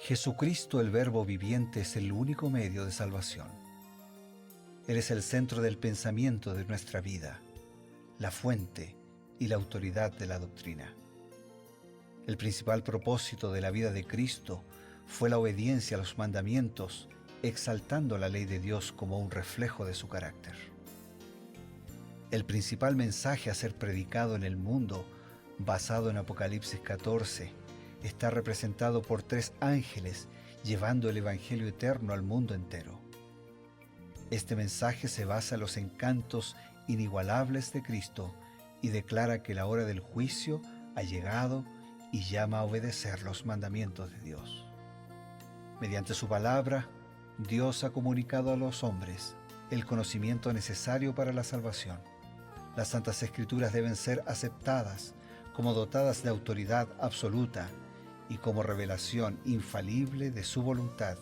Jesucristo, el Verbo viviente, es el único medio de salvación. Él es el centro del pensamiento de nuestra vida, la fuente y la autoridad de la doctrina. El principal propósito de la vida de Cristo fue la obediencia a los mandamientos, exaltando la ley de Dios como un reflejo de su carácter. El principal mensaje a ser predicado en el mundo, basado en Apocalipsis 14, está representado por 3 ángeles llevando el Evangelio eterno al mundo entero. Este mensaje se basa en los encantos inigualables de Cristo y declara que la hora del juicio ha llegado y llama a obedecer los mandamientos de Dios. Mediante su palabra, Dios ha comunicado a los hombres el conocimiento necesario para la salvación. Las Santas Escrituras deben ser aceptadas como dotadas de autoridad absoluta y como revelación infalible de su voluntad.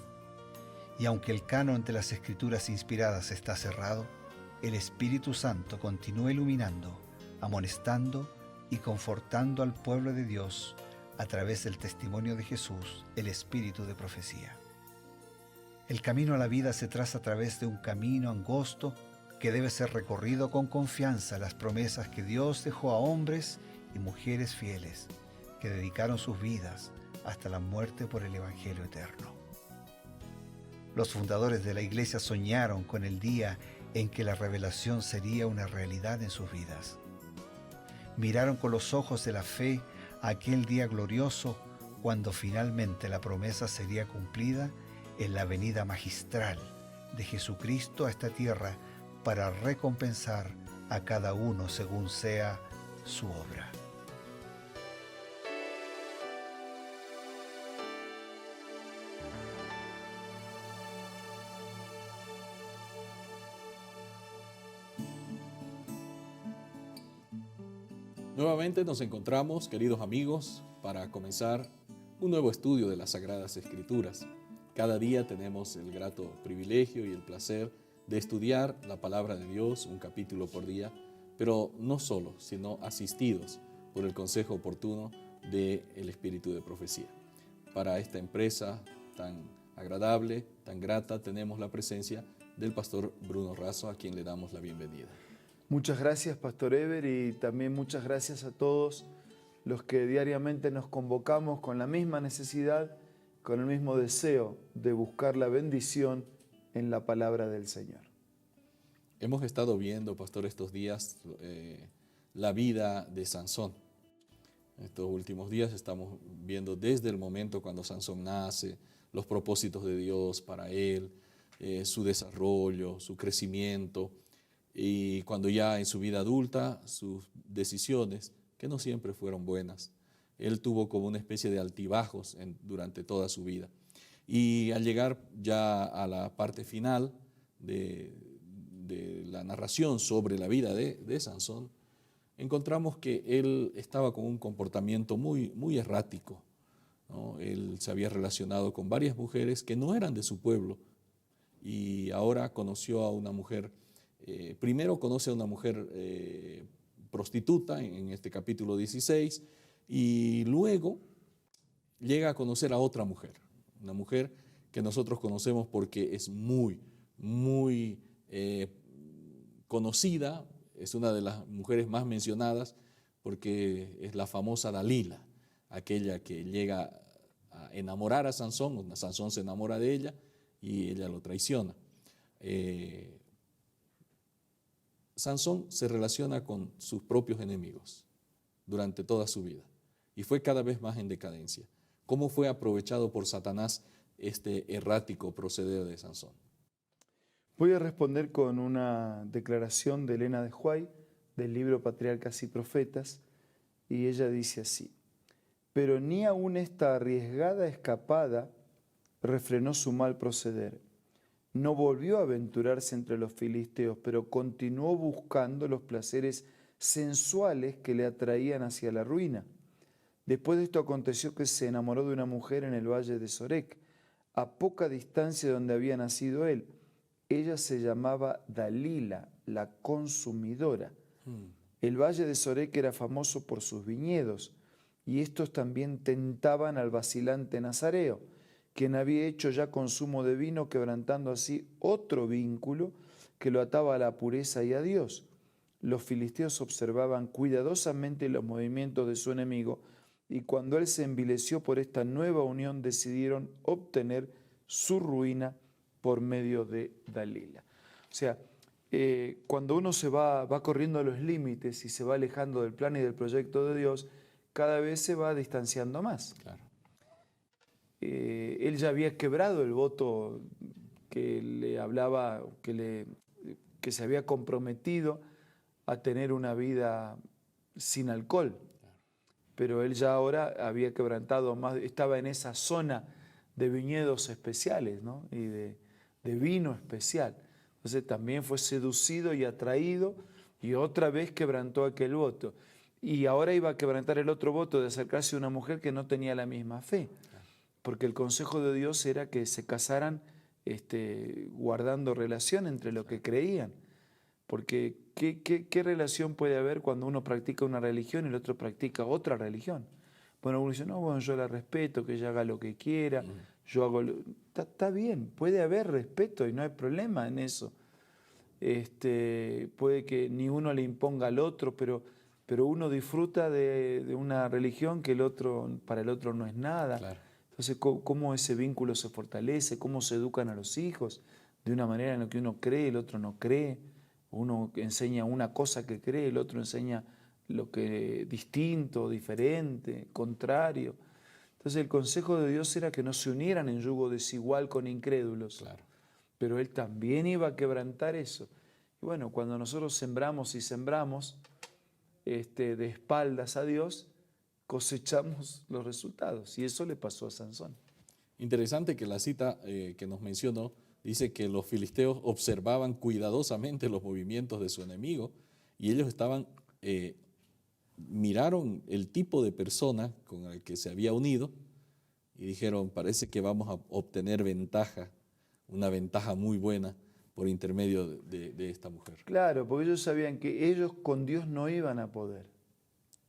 Y aunque el canon de las Escrituras inspiradas está cerrado, el Espíritu Santo continúa iluminando, amonestando y confortando al pueblo de Dios a través del testimonio de Jesús, el Espíritu de profecía. El camino a la vida se traza a través de un camino angosto que debe ser recorrido con confianza en las promesas que Dios dejó a hombres y mujeres fieles que dedicaron sus vidas hasta la muerte por el Evangelio eterno. Los fundadores de la Iglesia soñaron con el día en que la revelación sería una realidad en sus vidas. Miraron con los ojos de la fe a aquel día glorioso cuando finalmente la promesa sería cumplida en la venida magistral de Jesucristo a esta tierra para recompensar a cada uno según sea su obra. Nuevamente nos encontramos, queridos amigos, para comenzar un nuevo estudio de las Sagradas Escrituras. Cada día tenemos el grato privilegio y el placer de estudiar la palabra de Dios, un capítulo por día, pero no solo, sino asistidos por el consejo oportuno del Espíritu de Profecía. Para esta empresa tan agradable, tan grata, tenemos la presencia del pastor Bruno Razo, a quien le damos la bienvenida. Muchas gracias, Pastor Eber, y también muchas gracias a todos los que diariamente nos convocamos con la misma necesidad, con el mismo deseo de buscar la bendición en la palabra del Señor. Hemos estado viendo, pastor, estos días la vida de Sansón. Estos últimos días estamos viendo desde el momento cuando Sansón nace, los propósitos de Dios para él, su desarrollo, su crecimiento, y cuando ya en su vida adulta, sus decisiones, que no siempre fueron buenas. Él tuvo como una especie de altibajos durante toda su vida. Y al llegar ya a la parte final de la narración sobre la vida de Sansón, encontramos que él estaba con un comportamiento muy errático, ¿no? Él se había relacionado con varias mujeres que no eran de su pueblo y ahora conoció a una mujer, primero conoce a una mujer prostituta en este capítulo 16 y luego llega a conocer a otra mujer, una mujer que nosotros conocemos porque es muy conocida, es una de las mujeres más mencionadas porque es la famosa Dalila, aquella que llega a enamorar a Sansón, Sansón se enamora de ella y ella lo traiciona. Sansón se relaciona con sus propios enemigos durante toda su vida y fue cada vez más en decadencia. ¿Cómo fue aprovechado por Satanás este errático proceder de Sansón? Voy a responder con una declaración de Elena de Huay del libro Patriarcas y Profetas, y ella dice así: pero ni aun esta arriesgada escapada refrenó su mal proceder. No volvió a aventurarse entre los filisteos, pero continuó buscando los placeres sensuales que le atraían hacia la ruina. Después de esto aconteció que se enamoró de una mujer en el valle de Sorek, a poca distancia de donde había nacido él. Ella se llamaba Dalila, la consumidora. El valle de Sorek era famoso por sus viñedos, y estos también tentaban al vacilante nazareo, quien había hecho ya consumo de vino, quebrantando así otro vínculo que lo ataba a la pureza y a Dios. Los filisteos observaban cuidadosamente los movimientos de su enemigo, y cuando él se envileció por esta nueva unión, decidieron obtener su ruina por medio de Dalila. O sea, cuando uno se va corriendo los límites y se va alejando del plan y del proyecto de Dios, cada vez se va distanciando más. Claro. Él ya había quebrado el voto que le hablaba, que se había comprometido a tener una vida sin alcohol. Pero él ya ahora había quebrantado más, estaba en esa zona de viñedos especiales, ¿no? Y de vino especial. Entonces también fue seducido y atraído y otra vez quebrantó aquel voto. Y ahora iba a quebrantar el otro voto de acercarse a una mujer que no tenía la misma fe. Porque el consejo de Dios era que se casaran guardando relación entre lo que creían. Porque ¿qué relación puede haber cuando uno practica una religión y el otro practica otra religión? Bueno, uno dice, no, bueno, yo la respeto, que ella haga lo que quiera, yo hago lo... Está bien, puede haber respeto y no hay problema en eso. Puede que ni uno le imponga al otro, pero uno disfruta de una religión que para el otro no es nada. Claro. Entonces, ¿cómo ese vínculo se fortalece? ¿Cómo se educan a los hijos? De una manera en la que uno cree, el otro no cree. Uno enseña una cosa que cree, el otro enseña lo que distinto, diferente, contrario. Entonces el consejo de Dios era que no se unieran en yugo desigual con incrédulos. Claro. Pero Él también iba a quebrantar eso. Y bueno, cuando nosotros sembramos de espaldas a Dios, cosechamos los resultados. Y eso le pasó a Sansón. Interesante que la cita que nos mencionó dice que los filisteos observaban cuidadosamente los movimientos de su enemigo y ellos miraron el tipo de persona con el que se había unido y dijeron, parece que vamos a obtener ventaja, una ventaja muy buena por intermedio de esta mujer. Claro, porque ellos sabían que ellos con Dios no iban a poder.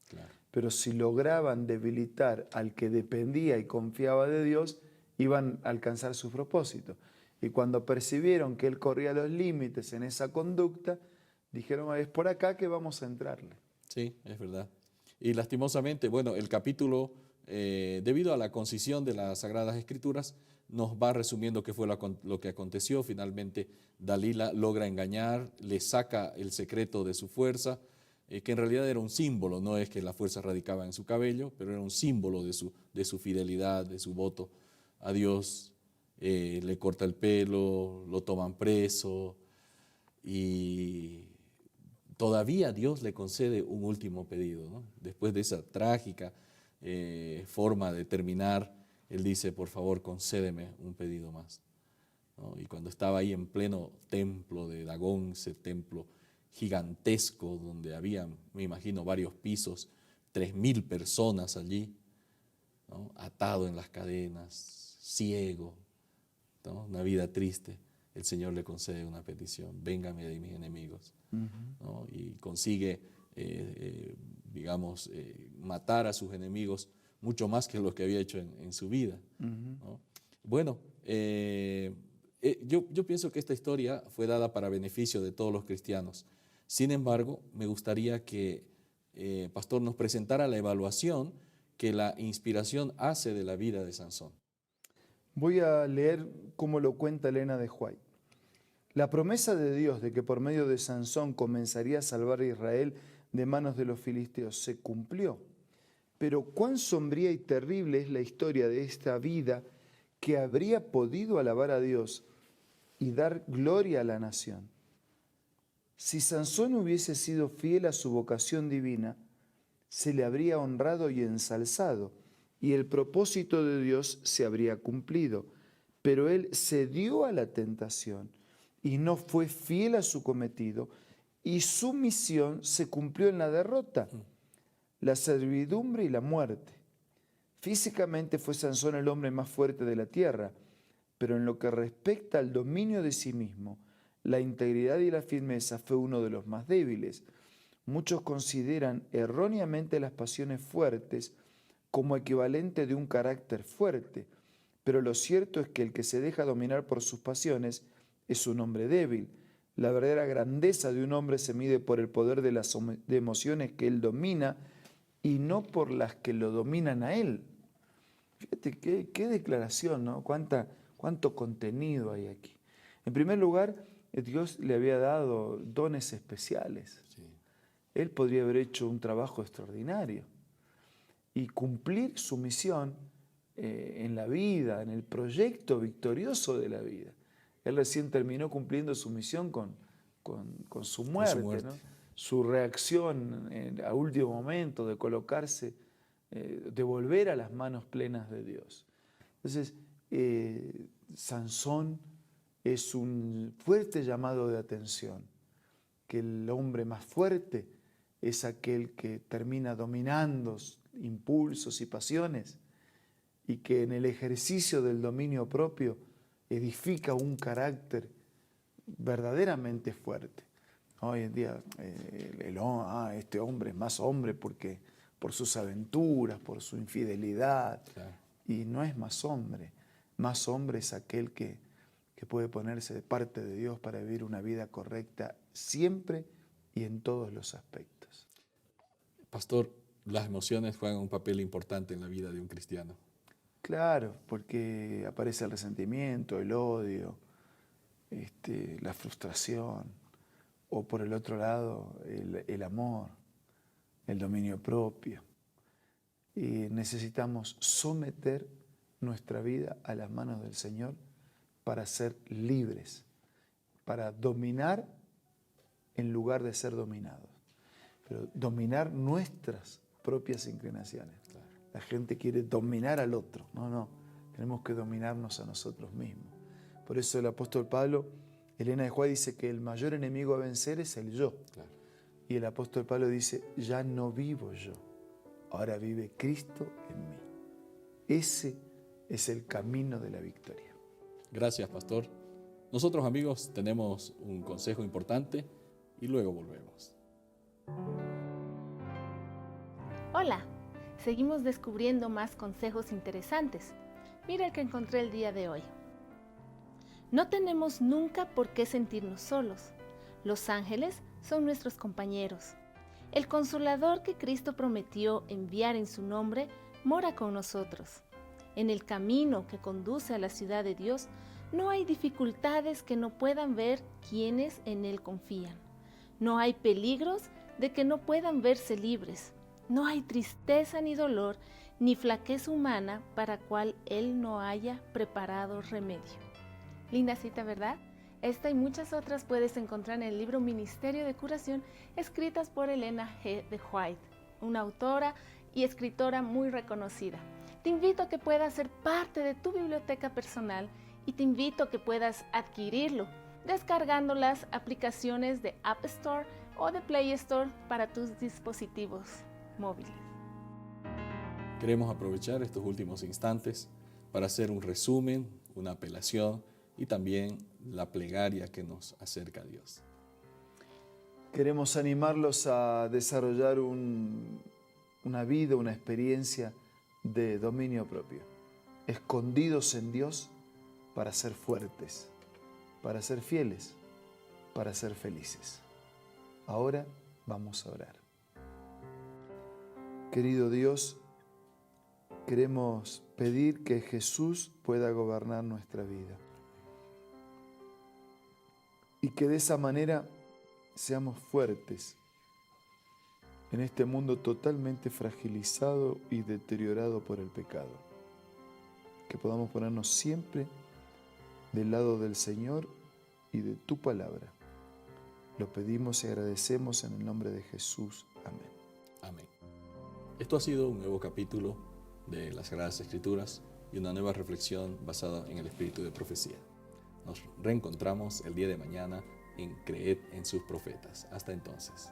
Claro. Pero si lograban debilitar al que dependía y confiaba de Dios, iban a alcanzar su propósito. Y cuando percibieron que él corría los límites en esa conducta, dijeron, es por acá que vamos a entrarle. Sí, es verdad. Y lastimosamente, bueno, el capítulo, debido a la concisión de las Sagradas Escrituras, nos va resumiendo qué fue lo que aconteció. Finalmente, Dalila logra engañar, le saca el secreto de su fuerza, que en realidad era un símbolo, no es que la fuerza radicaba en su cabello, pero era un símbolo de su fidelidad, de su voto a Dios. Le corta el pelo, lo toman preso y todavía Dios le concede un último pedido, ¿no? Después de esa trágica forma de terminar, Él dice, por favor, concédeme un pedido más, ¿no? Y cuando estaba ahí en pleno templo de Dagón, ese templo gigantesco donde había, me imagino, varios pisos, 3.000 personas allí, ¿no? Atado en las cadenas, ciego, ¿no? Una vida triste, el Señor le concede una petición, véngame de mis enemigos, ¿no? Y consigue, matar a sus enemigos mucho más que lo que había hecho en su vida, ¿no? Bueno, yo pienso que esta historia fue dada para beneficio de todos los cristianos. Sin embargo, me gustaría que Pastor nos presentara la evaluación que la inspiración hace de la vida de Sansón. Voy a leer cómo lo cuenta Elena de White. La promesa de Dios de que por medio de Sansón comenzaría a salvar a Israel de manos de los filisteos se cumplió. Pero cuán sombría y terrible es la historia de esta vida que habría podido alabar a Dios y dar gloria a la nación. Si Sansón hubiese sido fiel a su vocación divina, se le habría honrado y ensalzado, y el propósito de Dios se habría cumplido. Pero él cedió a la tentación y no fue fiel a su cometido, y su misión se cumplió en la derrota, la servidumbre y la muerte. Físicamente fue Sansón el hombre más fuerte de la tierra, pero en lo que respecta al dominio de sí mismo, la integridad y la firmeza fue uno de los más débiles. Muchos consideran erróneamente las pasiones fuertes como equivalente de un carácter fuerte, Pero lo cierto es que el que se deja dominar por sus pasiones es un hombre débil. La verdadera grandeza de un hombre se mide por el poder de las emociones que él domina y no por las que lo dominan a él. Fíjate qué declaración, ¿no? Cuánto contenido hay aquí. En primer lugar, Dios le había dado dones especiales. Sí. Él podría haber hecho un trabajo extraordinario y cumplir su misión en la vida, en el proyecto victorioso de la vida. Él recién terminó cumpliendo su misión con su muerte, ¿no? Su reacción a último momento de colocarse, de volver a las manos plenas de Dios. Entonces, Sansón es un fuerte llamado de atención, que el hombre más fuerte es aquel que termina dominando impulsos y pasiones y que en el ejercicio del dominio propio edifica un carácter verdaderamente fuerte. Hoy en día este hombre es más hombre porque por sus aventuras, por su infidelidad, claro. Y no es más hombre es aquel que puede ponerse de parte de Dios para vivir una vida correcta siempre y en todos los aspectos. Pastor, las emociones juegan un papel importante en la vida de un cristiano. Claro, porque aparece el resentimiento, el odio, la frustración, o por el otro lado, el amor, el dominio propio. Y necesitamos someter nuestra vida a las manos del Señor para ser libres, para dominar en lugar de ser dominados, pero dominar nuestras propias inclinaciones. Claro. La gente quiere dominar al otro. No, tenemos que dominarnos a nosotros mismos. Por eso el apóstol Pablo, Elena de White dice que el mayor enemigo a vencer es el yo. Claro. Y el apóstol Pablo dice, ya no vivo yo, ahora vive Cristo en mí. Ese es el camino de la victoria. Gracias, pastor. Nosotros, amigos, tenemos un consejo importante y luego volvemos. Hola, seguimos descubriendo más consejos interesantes. Mira el que encontré el día de hoy. No tenemos nunca por qué sentirnos solos. Los ángeles son nuestros compañeros. El Consolador que Cristo prometió enviar en su nombre mora con nosotros. En el camino que conduce a la ciudad de Dios no hay dificultades que no puedan ver quienes en Él confían. No hay peligros de que no puedan verse libres. No hay tristeza ni dolor, ni flaqueza humana para cual Él no haya preparado remedio. Linda cita, ¿verdad? Esta y muchas otras puedes encontrar en el libro Ministerio de Curación, escritas por Elena G. de White, una autora y escritora muy reconocida. Te invito a que puedas ser parte de tu biblioteca personal y te invito a que puedas adquirirlo descargando las aplicaciones de App Store o de Play Store para tus dispositivos móviles. Queremos aprovechar estos últimos instantes para hacer un resumen, una apelación y también la plegaria que nos acerca a Dios. Queremos animarlos a desarrollar una vida, una experiencia de dominio propio, escondidos en Dios para ser fuertes, para ser fieles, para ser felices. Ahora vamos a orar. Querido Dios, queremos pedir que Jesús pueda gobernar nuestra vida y que de esa manera seamos fuertes en este mundo totalmente fragilizado y deteriorado por el pecado. Que podamos ponernos siempre del lado del Señor y de tu palabra. Lo pedimos y agradecemos en el nombre de Jesús. Amén. Amén. Esto ha sido un nuevo capítulo de las Sagradas Escrituras y una nueva reflexión basada en el espíritu de profecía. Nos reencontramos el día de mañana en Creed en sus profetas. Hasta entonces.